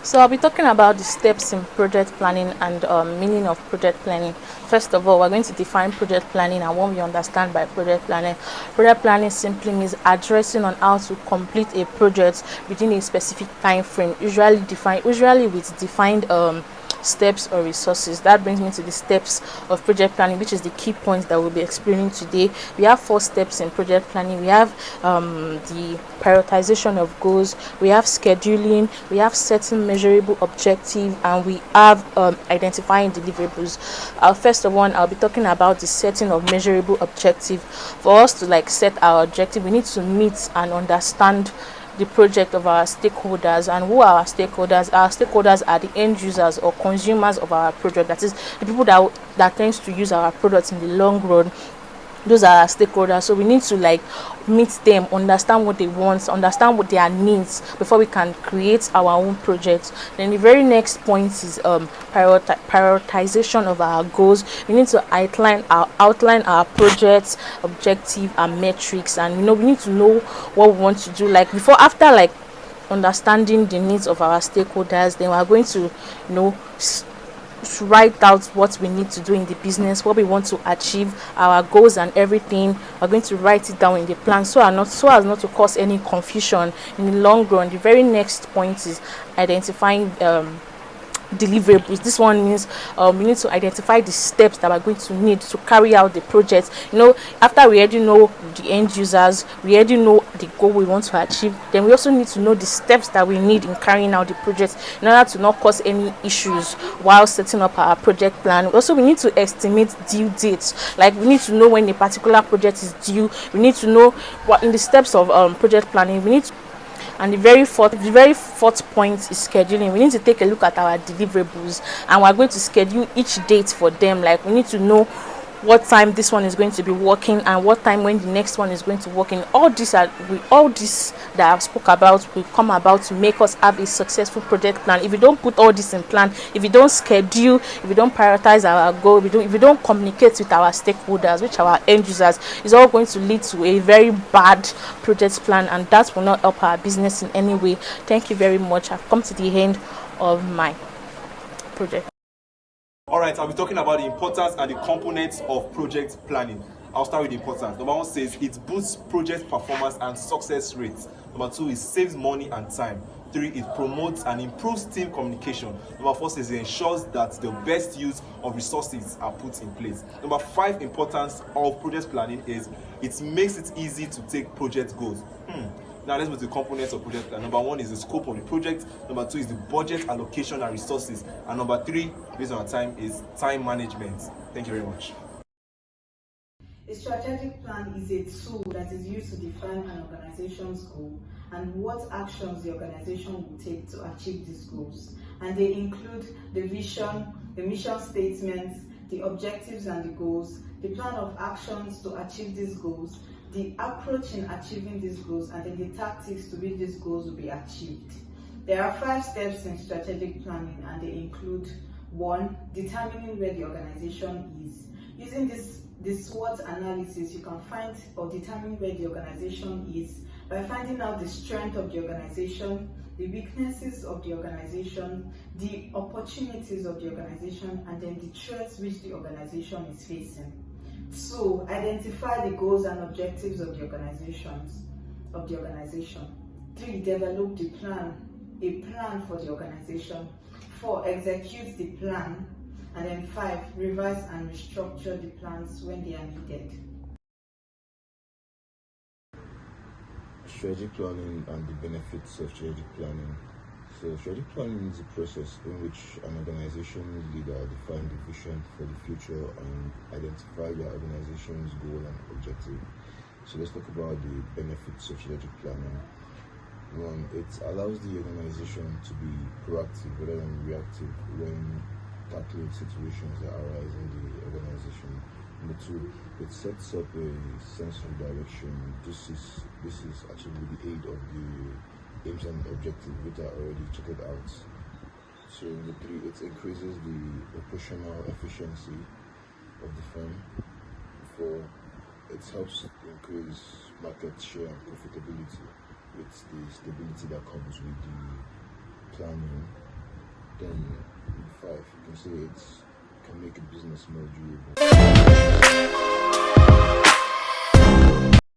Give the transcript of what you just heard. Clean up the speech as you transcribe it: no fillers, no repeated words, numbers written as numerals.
So I'll be talking about the steps in project planning and meaning of project planning. First of all, we're going to define project planning and what we understand by project planning. Project planning simply means addressing on how to complete a project within a specific time frame, usually with defined steps or resources. That brings me to the steps of project planning, which is the key points that we'll be explaining today. We have 4 steps in project planning. We have the prioritization of goals, we have scheduling, we have setting measurable objective, and we have identifying deliverables. First of all, I'll be talking about the setting of measurable objective. For us to set our objective, we need to meet and understand the project of our stakeholders. And who are our stakeholders? Our stakeholders are the end users or consumers of our project, that is the people that tends to use our products in the long run. Those are our stakeholders. So we need to meet them, understand what they want, understand what their needs before we can create our own project. Then the very next point is prioritization of our goals. We need to outline our project objective and metrics, and we need to know what we want to do. After understanding the needs of our stakeholders, then we are going to write out what we need to do in the business, what we want to achieve, our goals and everything. We're going to write it down in the plan so as not to cause any confusion in the long run. The very next point is identifying deliverables. This one means we need to identify the steps that we're going to need to carry out the project. After we already know the end users, we already know the goal we want to achieve, then we also need to know the steps that we need in carrying out the project in order to not cause any issues while setting up our project plan. Also, we need to estimate due dates. We need to know when a particular project is due. We need to know what in the steps of project planning we need to. And the very fourth point is scheduling. We need to take a look at our deliverables, and we're going to schedule each date for them. We need to know what time this one is going to be working and what time when the next one is going to work in. All this that I've spoke about will come about to make us have a successful project plan. If you don't put all this in plan, if you don't schedule, if you don't prioritize our goal, if you don't communicate with our stakeholders, which are our end users, it's all going to lead to a very bad project plan, and that will not help our business in any way. Thank you very much. I've come to the end of my project. Alright, I'll be talking about the importance and the components of project planning. I'll start with the importance. Number 1 says it boosts project performance and success rates. Number 2, it saves money and time. 3, it promotes and improves team communication. Number 4 says it ensures that the best use of resources are put in place. Number 5 importance of project planning is it makes it easy to take project goals. Now let's move to the components of project plan. Number 1 is the scope of the project. Number 2 is the budget allocation and resources. And number 3, based on our time, is time management. Thank you very much. A strategic plan is a tool that is used to define an organization's goal and what actions the organization will take to achieve these goals. And they include the vision, the mission statements, the objectives and the goals, the plan of actions to achieve these goals, the approach in achieving these goals, and then the tactics to which these goals will be achieved. There are 5 steps in strategic planning, and they include 1, determining where the organization is. Using this SWOT analysis, you can find or determine where the organization is by finding out the strength of the organization, the weaknesses of the organization, the opportunities of the organization, and then the threats which the organization is facing. So, identify the goals and objectives of the organization. 3, develop the plan, a plan for the organization. 4, execute the plan. And then 5, revise and restructure the plans when they are needed. Strategic planning and the benefits of strategic planning. So strategic planning is a process in which an organization leader defines the vision for the future and identify their organization's goal and objective. So let's talk about the benefits of strategic planning. 1, it allows the organization to be proactive rather than reactive when tackling situations that arise in the organization. Number 2, it sets up a sense of direction. This is actually with the aid of the aims and objectives which are already checked out. So number 3, it increases the operational efficiency of the firm. 4, it helps increase market share and profitability with the stability that comes with the planning. then 5, you can say it can make a business more durable.